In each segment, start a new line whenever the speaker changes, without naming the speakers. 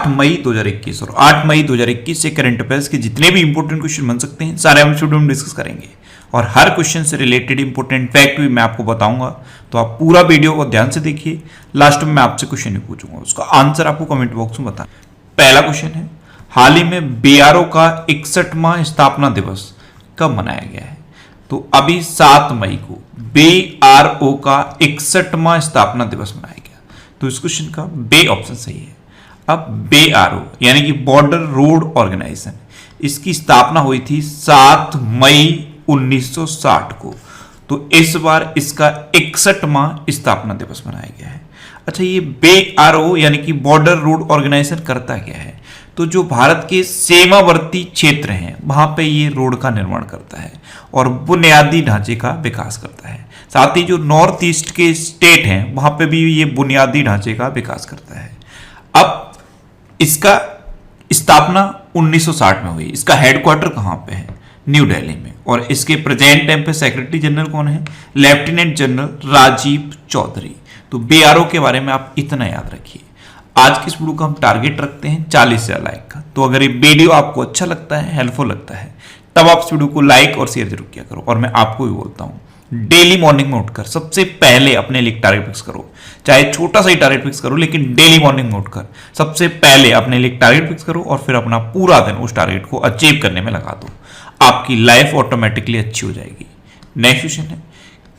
8 मई 2021 और 8 मई 2021 से current affairs के जितने भी इंपॉर्टेंट क्वेश्चन बन सकते हैं सारे हम इस वीडियो में डिस्कस करेंगे और हर क्वेश्चन से रिलेटेड इंपॉर्टेंट फैक्ट भी मैं आपको बताऊंगा। तो आप पूरा वीडियो को ध्यान से देखिए, लास्ट में मैं आपसे क्वेश्चन भी पूछूंगा, उसका आंसर आपको कमेंट बॉक्स में बताना। पहला क्वेश्चन है, हाल ही में बीआरओ का 61वां स्थापना दिवस कब मनाया गया है? तो अभी 7 मई को बीआरओ का 61वां स्थापना दिवस मनाया गया। तो इस क्वेश्चन का बे ऑप्शन सही है। अब बीआरओ यानी कि बॉर्डर रोड ऑर्गेनाइजेशन, इसकी स्थापना हुई थी 7 मई 1960 को। तो इस बार इसका 61वां स्थापना दिवस मनाया गया है। अच्छा, ये बीआरओ यानी कि बॉर्डर रोड ऑर्गेनाइजेशन करता क्या है? तो जो भारत के सीमावर्ती क्षेत्र हैं वहां पे ये रोड का निर्माण करता है और बुनियादी ढांचे का विकास करता है। साथ ही जो नॉर्थ ईस्ट के स्टेट हैं वहां पे भी ये बुनियादी ढांचे का विकास करता है। अब इसका स्थापना 1960 में हुई। इसका हेडक्वार्टर कहां पे है? न्यू दिल्ली में। और इसके प्रेजेंट टाइम पे सेक्रेटरी जनरल कौन है? Lieutenant general Rajiv Chaudhary. तो बीआरओ के बारे में आप इतना याद रखिए। आज की इस वीडियो का हम टारगेट रखते हैं 40,000 लाइक का। तो अगर ये वीडियो आपको अच्छा लगता है, हेल्पफुल लगता है, तब आप इस वीडियो को लाइक और शेयर जरूर किया करो। और मैं आपको भी बोलता हूं, डेली मॉर्निंग में उठकर सबसे पहले अपने लिए टारगेट फिक्स करो। चाहे छोटा सा ही टारगेट फिक्स करो, लेकिन डेली मॉर्निंग में उठकर सबसे पहले अपने लिए टारगेट फिक्स करो और फिर अपना पूरा दिन उस टारगेट को अचीव करने में लगा दो। आपकी लाइफ ऑटोमेटिकली अच्छी हो जाएगी। नेक्स्ट क्वेश्चन है,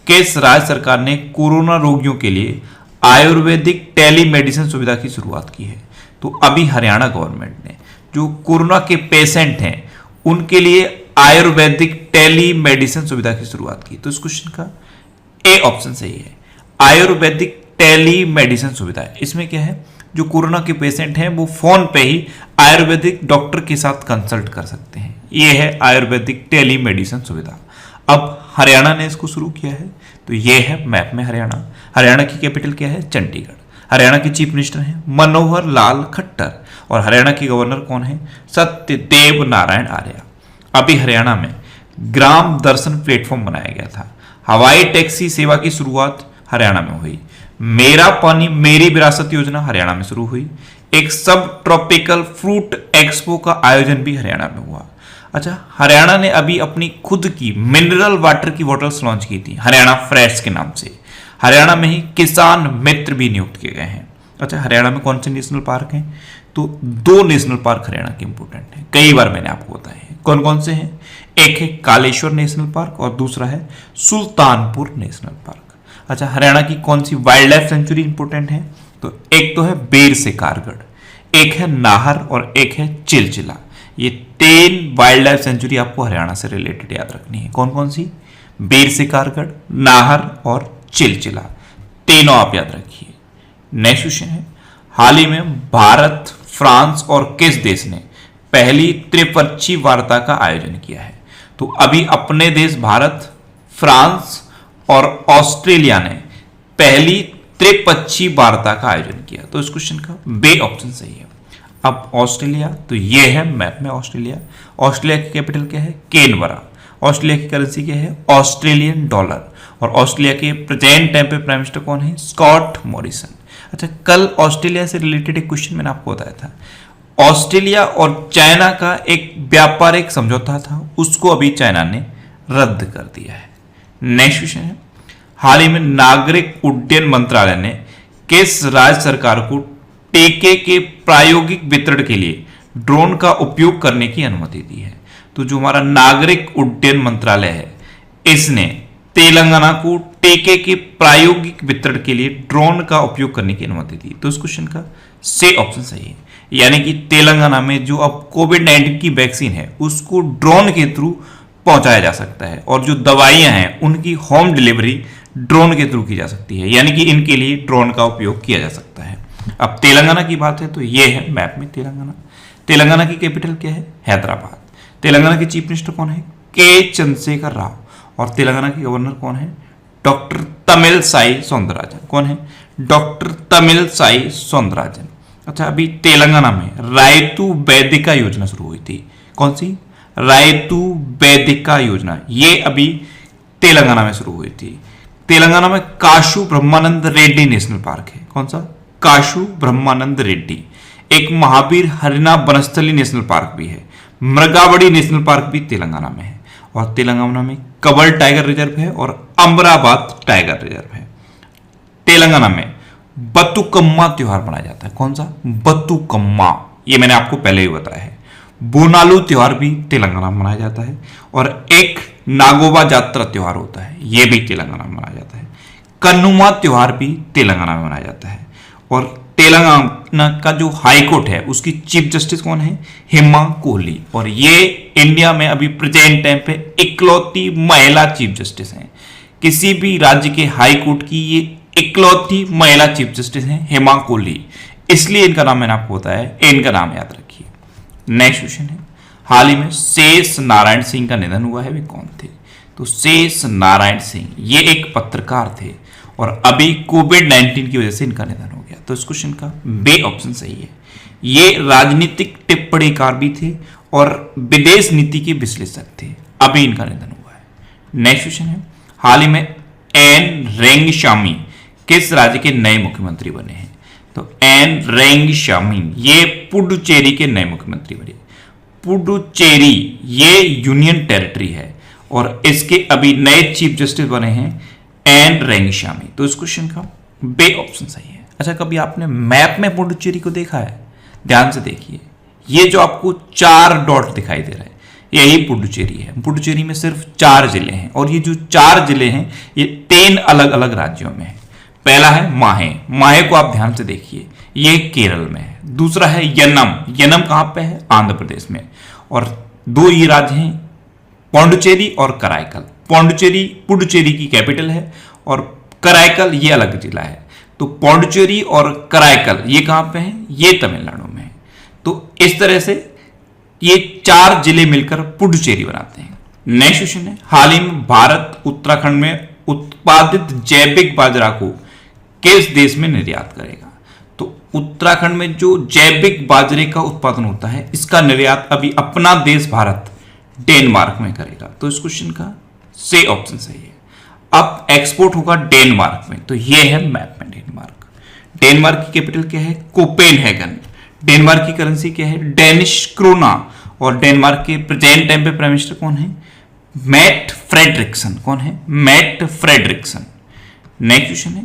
किस राज्य सरकार ने कोरोना रोगियों के लिए आयुर्वेदिक टेलीमेडिसिन सुविधा की शुरुआत की है? तो अभी हरियाणा गवर्नमेंट ने जो कोरोना के पेशेंट हैं उनके लिए आयुर्वेदिक टेलीमेडिसिन सुविधा की शुरुआत की। तो इस क्वेश्चन का ए ऑप्शन सही है। आयुर्वेदिक टेलीमेडिसिन सुविधा है। इसमें क्या है, जो कोरोना के पेशेंट हैं वो फोन पे ही आयुर्वेदिक डॉक्टर के साथ कंसल्ट कर सकते हैं। ये है आयुर्वेदिक टेलीमेडिसिन सुविधा। अब हरियाणा ने इसको शुरू किया है। तो ये है मैप में हरियाणा। हरियाणा की कैपिटल क्या है? चंडीगढ़। हरियाणा के चीफ मिनिस्टर हैं मनोहर लाल खट्टर और हरियाणा के गवर्नर कौन है? सत्यदेव नारायण आर्य। अभी हरियाणा में ग्राम दर्शन प्लेटफॉर्म बनाया गया था। हवाई टैक्सी सेवा की शुरुआत हरियाणा में हुई। मेरा पानी मेरी विरासत योजना हरियाणा में शुरू हुई। एक सब ट्रॉपिकल फ्रूट एक्सपो का आयोजन भी हरियाणा में हुआ। अच्छा, हरियाणा ने अभी अपनी खुद की मिनरल वाटर की बॉटल्स लॉन्च की थी, हरियाणा फ्रेश के नाम से। हरियाणा में ही किसान मित्र भी नियुक्त किए गए हैं। अच्छा, हरियाणा में कौन से नेशनल पार्क हैं? तो 2 नेशनल पार्क हरियाणा के इंपोर्टेंट हैं, कई बार मैंने आपको बताए हैं। कौन कौन से हैं? एक है कालेश्वर नेशनल पार्क और दूसरा है सुल्तानपुर नेशनल पार्क। अच्छा, हरियाणा की कौन सी वाइल्ड लाइफ सेंचुरी इंपोर्टेंट है? तो एक तो है बेर से कारगढ़, एक है नाहर और एक है चिलचिला। ये 3 वाइल्ड लाइफ सेंचुरी आपको हरियाणा से रिलेटेड याद रखनी है। कौन कौन सी? बेर से कारगढ़, नाहर और चिलचिला, तीनों आप याद रखिए। नेक्स्ट क्वेश्चन है, हाल ही में भारत, फ्रांस और किस देश ने पहली त्रिपक्षीय वार्ता का आयोजन किया है? तो अभी अपने देश भारत, फ्रांस और ऑस्ट्रेलिया ने पहली त्रिपक्षीय वार्ता का आयोजन किया। तो इस क्वेश्चन का बे ऑप्शन सही है। अब ऑस्ट्रेलिया, तो ये है मैप में ऑस्ट्रेलिया। ऑस्ट्रेलिया की कैपिटल क्या है? कैनबरा। ऑस्ट्रेलिया की करेंसी क्या है? Australian dollar. और ऑस्ट्रेलिया के प्रेजेंट टाइम पे प्राइम मिनिस्टर कौन है? Scott Morrison. अच्छा, कल ऑस्ट्रेलिया से रिलेटेड एक क्वेश्चन मैंने आपको बताया था। ऑस्ट्रेलिया और चाइना का एक व्यापारिक समझौता था, उसको अभी चाइना ने रद्द कर दिया है। नेक्स्ट क्वेश्चन है, हाल ही में नागरिक उड्डयन मंत्रालय ने किस राज्य सरकार को टीके के प्रायोगिक वितरण के लिए ड्रोन का उपयोग करने की अनुमति दी है? तो जो हमारा नागरिक उड्डयन मंत्रालय है, इसने तेलंगाना को टीके के प्रायोगिक वितरण के लिए ड्रोन का उपयोग करने की अनुमति दी। तो इस क्वेश्चन का सी ऑप्शन सही है। यानी कि तेलंगाना में जो अब कोविड-19 की वैक्सीन है उसको ड्रोन के थ्रू पहुंचाया जा सकता है और जो दवाइयां हैं उनकी होम डिलीवरी ड्रोन के थ्रू की जा सकती है। यानी कि इनके लिए ड्रोन का उपयोग किया जा सकता है। अब तेलंगाना की बात है तो ये है मैप में तेलंगाना। तेलंगाना की कैपिटल क्या है? हैदराबाद। तेलंगाना के चीफ मिनिस्टर कौन है? के चंद्रशेखर राव। और तेलंगाना के गवर्नर कौन है? डॉक्टर तमिलसाई सौंदरराजन। कौन है? डॉक्टर तमिलसाई सौंदरराजन। अच्छा, अभी तेलंगाना में रायतू वैदिका योजना शुरू हुई थी। कौन सी? रायतू वैदिका योजना। ये अभी तेलंगाना में शुरू हुई थी। तेलंगाना में काशू ब्रह्मानंद रेड्डी नेशनल पार्क है। कौन सा? काशू ब्रह्मानंद रेड्डी। एक महावीर हरिना वनस्थली नेशनल पार्क भी है, मृगावड़ी नेशनल पार्क भी तेलंगाना में है, और तेलंगाना में कबर टाइगर रिजर्व है और अमराबाद टाइगर रिजर्व है। तेलंगाना में बतुकम्मा त्योहार मनाया जाता है। कौन सा? बतुकम्मा, ये मैंने आपको पहले ही बताया है। बोनालू त्योहार भी तेलंगाना में मनाया जाता है, और एक नागोबा जात्रा त्योहार होता है, यह भी तेलंगाना में मनाया जाता है। कन्नुमा त्योहार भी तेलंगाना में मनाया जाता है, और तेलंगाना का जो हाई कोर्ट है उसकी चीफ जस्टिस कौन है? हेमा कोहली, और ये इंडिया में अभी प्रेजेंट टाइम पे इकलौती महिला चीफ जस्टिस हैं। किसी भी राज्य के हाई कोर्ट की ये इकलौती महिला चीफ जस्टिस हैं, हेमा कोहली, इसलिए इनका नाम मैंने आपको बताया, इनका नाम याद रखिए। नेक्स्ट क्वेश्चन है, हाल ही में शेष नारायण सिंह का निधन हुआ है, वे कौन थे? तो शेष नारायण सिंह ये एक पत्रकार थे, और अभी कोविड-19 की वजह से इनका निधन हो गया। तो इस क्वेश्चन का बे ऑप्शन सही है। ये राजनीतिक टिप्पणीकार भी थे और विदेश नीति के विश्लेषक थे, अभी इनका निधन हुआ है। नेक्स्ट क्वेश्चन है, हाल ही में एन रेंगशामी किस राज्य के नए मुख्यमंत्री बने हैं? तो एन रेंगशामी ये पुडुचेरी के नए मुख्यमंत्री बने। पुडुचेरी ये यूनियन टेरिटरी है, और इसके अभी नए चीफ जस्टिस बने हैं एन रेंगशामी। तो इस क्वेश्चन का बे ऑप्शन सही है। अच्छा, कभी आपने मैप में पुडुचेरी को देखा है? ध्यान से देखिए, ये जो आपको 4 डॉट दिखाई दे रहा है, यही पुडुचेरी है। पुडुचेरी में सिर्फ 4 जिले हैं, और ये जो 4 जिले हैं ये 3 अलग अलग राज्यों में है। पहला है माहे, माहे को आप ध्यान से देखिए, ये केरल में है। दूसरा है यनम, यनम कहां पे है? आंध्र प्रदेश में। और 2 ये राज्य हैं, पौंडुचेरी और कराईकल। पौंडुचेरी पुडुचेरी की कैपिटल है, और कराईकल ये अलग जिला है। तो पौंडुचेरी और कराईकल ये कहां पे है? ये तमिलनाडु में है। तो इस तरह से ये 4 जिले मिलकर पुडुचेरी बनाते हैं। नेक्स्ट क्वेश्चन है, हाल ही में भारत उत्तराखंड में उत्पादित जैविक बाजरा को किस देश में निर्यात करेगा? तो उत्तराखंड में जो जैविक बाजरे का उत्पादन होता है, इसका निर्यात अभी अपना देश भारत डेनमार्क में करेगा। तो इस क्वेश्चन का से ऑप्शन सही है। अब एक्सपोर्ट होगा डेनमार्क में, तो ये है मैप में डेनमार्क। डेनमार्क की कैपिटल क्या है? कोपेनहेगन। डेनमार्क की करेंसी क्या है? Danish krone. और डेनमार्क के प्रेजेंट टाइम पे प्राइम मिनिस्टर कौन है? Mette Frederiksen. कौन है? Mette Frederiksen. नेक्स्ट क्वेश्चन है,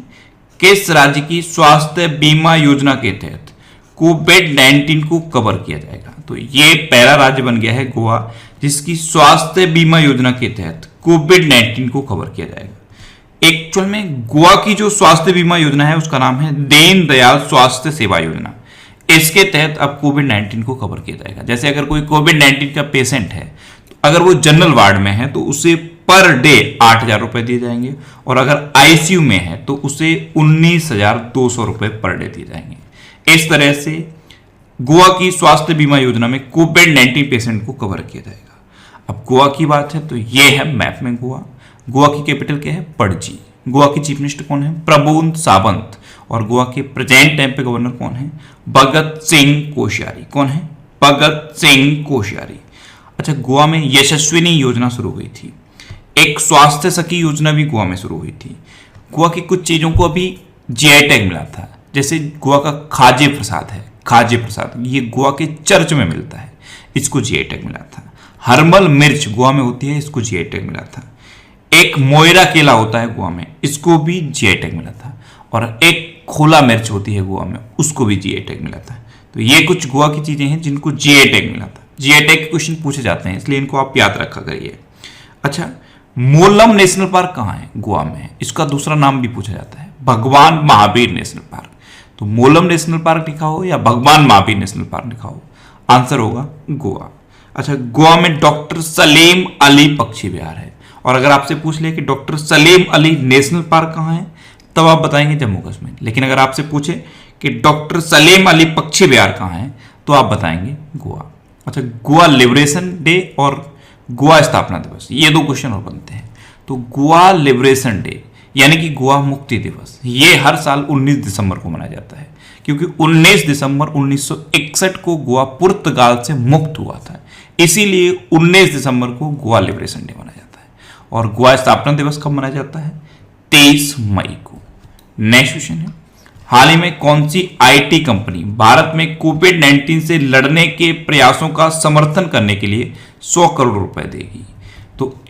किस राज्य की स्वास्थ्य बीमा योजना के तहत कोविड-19 को कवर किया जाएगा? तो ये पहला राज्य बन गया है गोवा, जिसकी स्वास्थ्य बीमा योजना के तहत कोविड-19 को कवर किया जाएगा। एक्चुअल में गोवा की जो स्वास्थ्य बीमा योजना है उसका नाम है दीन दयाल स्वास्थ्य सेवा योजना। इसके तहत अब कोविड-19 को कवर किया जाएगा। जैसे अगर कोई कोविड-19 का पेशेंट है, तो अगर वो जनरल वार्ड में है तो उसे पर डे 8,000 रुपए दिए जाएंगे, और अगर आईसीयू में है तो उसे 19,200 रुपए पर डे दिए जाएंगे। इस तरह से गोवा की स्वास्थ्य बीमा योजना में कोविड-19 पेशेंट को कवर किया जाएगा। अब गोवा की बात है तो ये है मैप में गोवा। गोवा की कैपिटल क्या है? पणजी। गोवा की चीफ मिनिस्टर कौन है? प्रमोद सावंत। और गोवा के प्रेजेंट टाइम पे गवर्नर कौन है? भगत सिंह कोश्यारी। कौन है? भगत सिंह कोश्यारी। अच्छा, गोवा में यशस्विनी योजना शुरू हुई थी। एक स्वास्थ्य सखी योजना भी गोवा में शुरू हुई थी। गोवा की कुछ चीजों को अभी जीआई टैग मिला था, जैसे गोवा का खाजे प्रसाद है, खाजे प्रसाद ये गोवा के चर्च में मिलता है, इसको जीआई टैग मिला था। हर्मल मिर्च गोवा में होती है, इसको जीआई टैग मिला था। एक मोयरा केला होता है गोवा में, इसको भी जीआई टैग मिला था। और एक खोला मिर्च होती है गोवा में, उसको भी जीआई टैग मिला था। तो ये कुछ गोवा की चीजें हैं जिनको जीआई टैग मिला था। जीआई टैग के क्वेश्चन पूछे जाते हैं, इसलिए इनको आप याद रखा करिए। अच्छा, मोलम नेशनल पार्क कहाँ है? गोवा में है। इसका दूसरा नाम भी पूछा जाता है, भगवान महावीर नेशनल पार्क। तो मोलम नेशनल पार्क लिखा हो या भगवान महावीर नेशनल पार्क लिखा हो, आंसर होगा गोवा। अच्छा, गोवा में डॉक्टर सलीम अली पक्षी विहार है। और अगर आपसे पूछ ले कि doctor Salim Ali national park कहाँ है, तब आप बताएंगे जम्मू कश्मीर। लेकिन अगर आपसे पूछे कि डॉक्टर सलीम अली पक्षी विहार कहाँ है, तो आप बताएंगे गोवा। अच्छा, गोवा लिबरेशन डे और गोवा स्थापना दिवस, ये 2 क्वेश्चन और बनते हैं। तो गोवा लिबरेशन डे यानी कि गोवा मुक्ति दिवस, ये हर साल 19 दिसंबर को मनाया जाता है, क्योंकि 19 दिसंबर 1961 को गोवा पुर्तगाल से मुक्त हुआ था, इसीलिए 19 दिसंबर को गोवा लिबरेशन डे मनाया जाता है। और गोवा स्थापना दिवस कब मनाया जाता है? 23 मई को। नेक्स्ट क्वेश्चन है, हाल ही में कौन सी आईटी कंपनी भारत में कोविड-19 से लड़ने के प्रयासों का समर्थन करने के लिए 100 करोड़ रुपए देगी? तो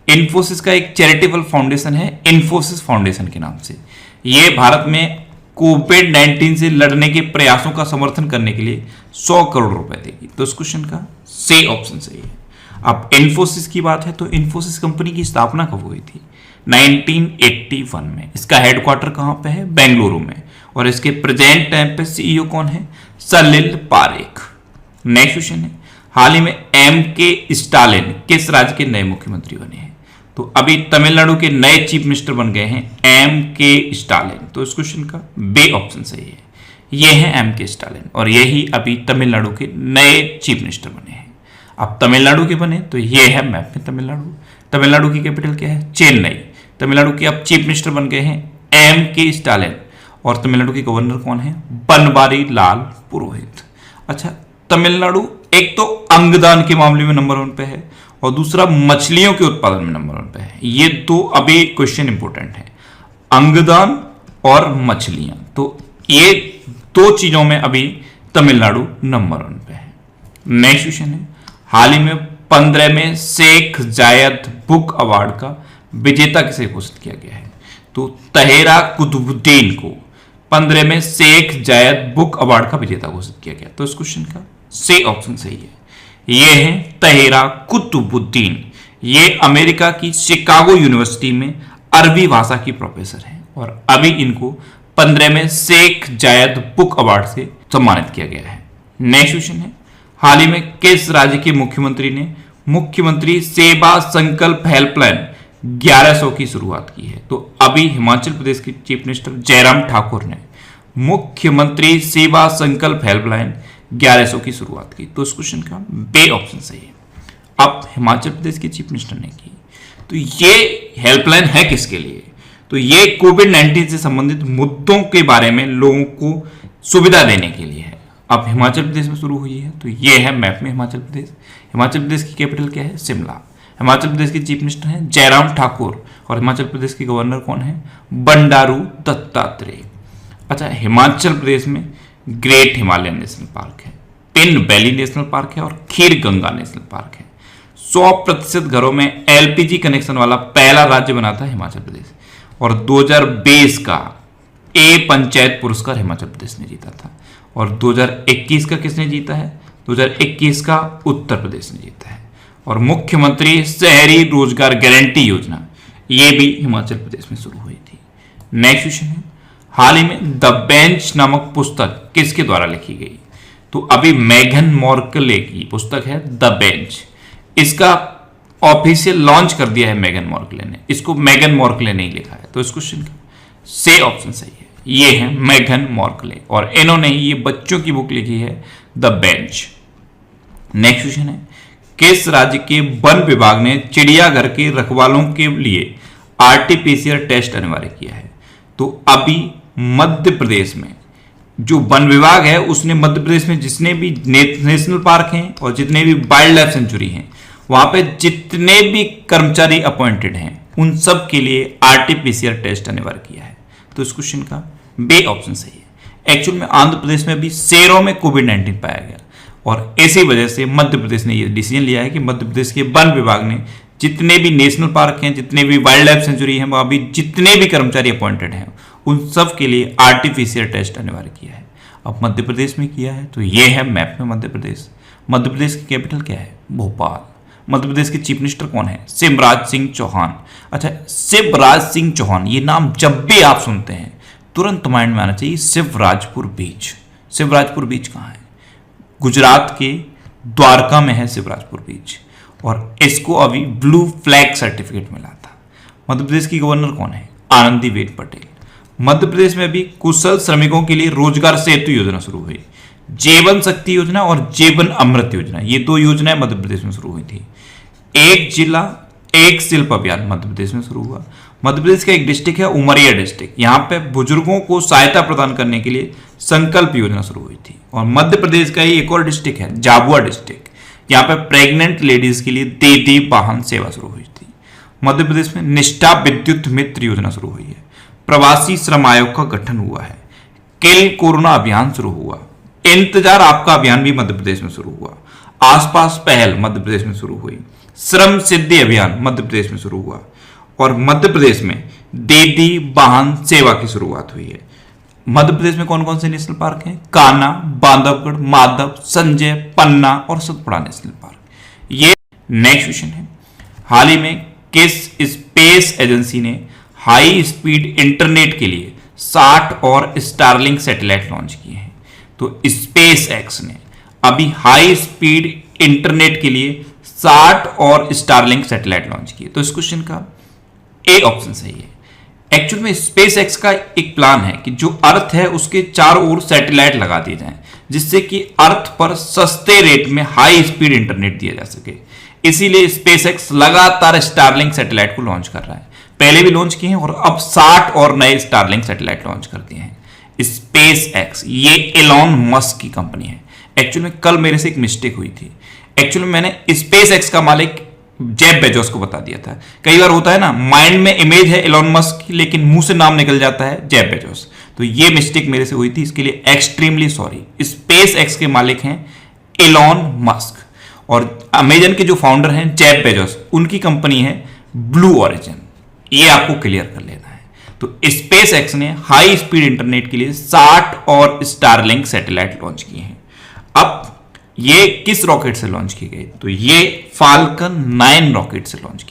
इन्फोसिस का एक चैरिटेबल फाउंडेशन है, इन्फोसिस फाउंडेशन के नाम से। यह भारत में कोविड-19 से लड़ने के प्रयासों का समर्थन करने के लिए 100 करोड़ रुपए देगी। तो इस क्वेश्चन का सी ऑप्शन सही है। अब इन्फोसिस की बात है तो इन्फोसिस कंपनी की स्थापना कब हुई थी? 1981 में। इसका हेडक्वार्टर कहां पे है? बेंगलुरु में। और इसके प्रेजेंट टाइम पे सीईओ कौन है? सलिल पारेख। नेक्स्ट क्वेश्चन है, हाल ही में एम के स्टालिन किस राज्य के नए मुख्यमंत्री बने हैं? तो अभी तमिलनाडु के नए चीफ मिनिस्टर बन गए हैं एम के स्टालिन। तो इस क्वेश्चन का बी ऑप्शन सही है। ये है एम के स्टालिन और यही अभी तमिलनाडु के नए चीफ मिनिस्टर बने हैं। अब तमिलनाडु के बने तो ये है मैप में तमिलनाडु। तमिलनाडु की कैपिटल क्या है? चेन्नई। तमिलनाडु के अब चीफ मिनिस्टर बन गए हैं एम के स्टालिन और तमिलनाडु के गवर्नर कौन है? बनवारी लाल पुरोहित। अच्छा, तमिलनाडु एक तो अंगदान के मामले में नंबर 1 पे है और दूसरा मछलियों के उत्पादन में नंबर 1 पे है। ये तो अभी क्वेश्चन इंपॉर्टेंट है, अंगदान और मछलियां। तो ये दो चीजों में अभी तमिलनाडु नंबर 1 पे है। नेक्स्ट क्वेश्चन है, हाल ही में 15 में शेख जायद बुक अवार्ड का विजेता किसे घोषित किया गया है? तो तहेरा कुतुबुद्दीन को 15 में शेख जायद बुक अवार्ड का विजेता घोषित किया गया। तो इस क्वेश्चन का सी ऑप्शन सही है। ये है तहेरा कुतुबुद्दीन। ये अमेरिका की शिकागो यूनिवर्सिटी में अरबी भाषा की प्रोफेसर हैं और अभी इनको 15 में शेख जायद बुक अवार्ड से सम्मानित किया गया है। नेक्स्ट क्वेश्चन है, हाल ही में किस राज्य के मुख्यमंत्री ने मुख्यमंत्री सेवा संकल्प हेल्पलाइन 1100 की शुरुआत की है? तो अभी हिमाचल प्रदेश के चीफ मिनिस्टर जयराम ठाकुर ने मुख्यमंत्री सेवा संकल्प हेल्पलाइन 1100 की शुरुआत की। तो इस क्वेश्चन का बी ऑप्शन सही है। अब हिमाचल प्रदेश के चीफ मिनिस्टर ने की, तो ये हेल्पलाइन है किसके लिए? तो ये कोविड-19 से संबंधित मुद्दों के बारे में लोगों को सुविधा देने के लिए है। अब हिमाचल प्रदेश में शुरू हुई है तो ये है मैप में हिमाचल प्रदेश। हिमाचल प्रदेश की कैपिटल क्या है? शिमला। हिमाचल प्रदेश के चीफ मिनिस्टर हैं जयराम ठाकुर और हिमाचल प्रदेश के गवर्नर कौन है? बंडारू दत्तात्रेय। अच्छा, हिमाचल प्रदेश में ग्रेट हिमालयन नेशनल पार्क है, पिन वैली नेशनल पार्क है और खीर गंगा नेशनल पार्क है। 100% घरों में एलपीजी कनेक्शन वाला पहला राज्य बना था हिमाचल प्रदेश और 2020 का ए पंचायत पुरस्कार हिमाचल प्रदेश ने जीता था और 2021 का किसने जीता है? 2021 का उत्तर प्रदेश ने जीता है। और मुख्यमंत्री शहरी रोजगार गारंटी योजना ये भी हिमाचल प्रदेश में शुरू हुई थी। नेक्स्ट क्वेश्चन है, हाल ही में द बेंच नामक पुस्तक किसके द्वारा लिखी गई? तो अभी मेगन मार्कले की पुस्तक है द बेंच। इसका ऑफिशियल लॉन्च कर दिया है मेगन मार्कले ने, इसको मेगन मार्कले नहीं लिखा है। तो इस क्वेश्चन का सी ऑप्शन सही है। ये है मेगन मार्कले और इन्होंने ये बच्चों की बुक लिखी है द बेंच। नेक्स्ट क्वेश्चन है, किस राज्य के वन विभाग ने चिड़ियाघर के रखवालों के लिए आरटीपीसीआर टेस्ट अनिवार्य किया है? तो अभी मध्य प्रदेश में जो वन विभाग है उसने मध्य प्रदेश में जितने भी नेशनल पार्क हैं और जितने भी वाइल्ड लाइफ सेंचुरी हैं वहां पे जितने भी कर्मचारी अपॉइंटेड हैं उन सब के लिए आरटीपीसीआर टेस्ट अनिवार्य किया है। तो इस क्वेश्चन का बी ऑप्शन सही है। एक्चुअल में आंध्र प्रदेश में भी शेरों में कोविड-19 पाया गया और इसी वजह से मध्य प्रदेश ने यह डिसीजन लिया है कि मध्य प्रदेश के वन विभाग ने जितने भी नेशनल पार्क हैं, जितने भी वाइल्ड लाइफ सेंचुरी हैं, वहां भी जितने भी कर्मचारी अपॉइंटेड हैं उन सब के लिए आरटीपीसीआर टेस्ट अनिवार्य किया है। अब मध्य प्रदेश में किया है तो ये है मैप में मध्य प्रदेश। मध्य प्रदेश की कैपिटल क्या है? भोपाल। मध्य प्रदेश के चीफ मिनिस्टर कौन है? शिवराज सिंह चौहान। अच्छा, शिवराज सिंह चौहान ये नाम जब भी आप सुनते हैं तुरंत माइंड में आना चाहिए शिवराजपुर बीच। शिवराजपुर बीच कहाँ है? गुजरात के द्वारका में है शिवराजपुर बीच और इसको अभी ब्लू फ्लैग सर्टिफिकेट मिला था। मध्य प्रदेश की गवर्नर कौन है? आनंदीबेन पटेल। मध्य प्रदेश में भी कुशल श्रमिकों के लिए रोजगार सेतु योजना शुरू हुई। जीवन शक्ति योजना और जीवन अमृत योजना ये दो योजनाएं मध्य प्रदेश में शुरू हुई थी। एक जिला एक शिल्प अभियान मध्य प्रदेश में शुरू हुआ। मध्य प्रदेश का एक डिस्ट्रिक्ट है उमरिया डिस्ट्रिक्ट, यहाँ पे बुजुर्गों को सहायता प्रदान करने के लिए संकल्प योजना शुरू हुई थी। और मध्य प्रदेश का ही एक और डिस्ट्रिक्ट है झाबुआ डिस्ट्रिक्ट, यहाँ पे प्रेग्नेंट लेडीज के लिए दीदी वाहन सेवा शुरू हुई थी। मध्य प्रदेश में निष्ठा विद्युत मित्र योजना शुरू हुई है। प्रवासी श्रम आयोग का गठन हुआ है, किल कोरोना अभियान शुरू हुआ, इंतजार आपका अभियान भी मध्य प्रदेश में शुरू हुआ, आसपास पहल मध्य प्रदेश में शुरू हुई, श्रम सिद्धि अभियान मध्य प्रदेश में शुरू हुआ और मध्य प्रदेश में दीदी वाहन सेवा की शुरुआत हुई है। मध्य प्रदेश में कौन कौन से नेशनल पार्क हैं? कान्हा, बांधवगढ़, माधव, संजय, पन्ना और सतपुड़ा नेशनल पार्क। ये नेक्स्ट क्वेश्चन है, हाल ही में किस स्पेस एजेंसी ने हाई स्पीड इंटरनेट के लिए 60 और स्टारलिंक सैटेलाइट लॉन्च किए हैं? तो स्पेस एक्स ने अभी हाई स्पीड इंटरनेट के लिए 60 और स्टारलिंक सैटेलाइट लॉन्च किए। तो इस क्वेश्चन का ए ऑप्शन सही है। एक्चुअल में स्पेस एक्स का एक प्लान है कि जो अर्थ है उसके चारों ओर सैटेलाइट लगा दिए जाएं, जिससे कि अर्थ पर सस्ते रेट में हाई स्पीड इंटरनेट दिया जा सके। इसीलिए स्पेस एक्स लगातार स्टारलिंक सैटेलाइट को लॉन्च कर रहा है। पहले भी लॉन्च किए हैं और अब 60 और नए स्टारलिंक सैटेलाइट लॉन्च कर दिए हैं। स्पेस एक्स ये एलॉन मस्क की कंपनी है। एक्चुअल में कल मेरे से एक मिस्टेक हुई थी। एक्चुअल में मैंने स्पेस एक्स का मालिक जेफ बेजोस को बता दिया था। कई बार होता है ना, माइंड में इमेज है एलॉन मस्क की लेकिन मुंह से नाम निकल जाता है जेफ बेजोस। तो ये मिस्टेक मेरे से हुई थी, इसके लिए एक्सट्रीमली सॉरी। स्पेस एक्स के मालिक हैं एलॉन मस्क और अमेजन के जो फाउंडर हैं जेफ बेजोस, उनकी कंपनी है ब्लू ओरिजिन। ये आपको क्लियर कर लेना है। तो स्पेस एक्स ने हाई स्पीड इंटरनेट के लिए 60 और स्टारलिंक सैटेलाइट लॉन्च किए हैं। अब ये किस रॉकेट से लॉन्च किए गए? तो ये फाल्कन 9 रॉकेट से लॉन्च किए।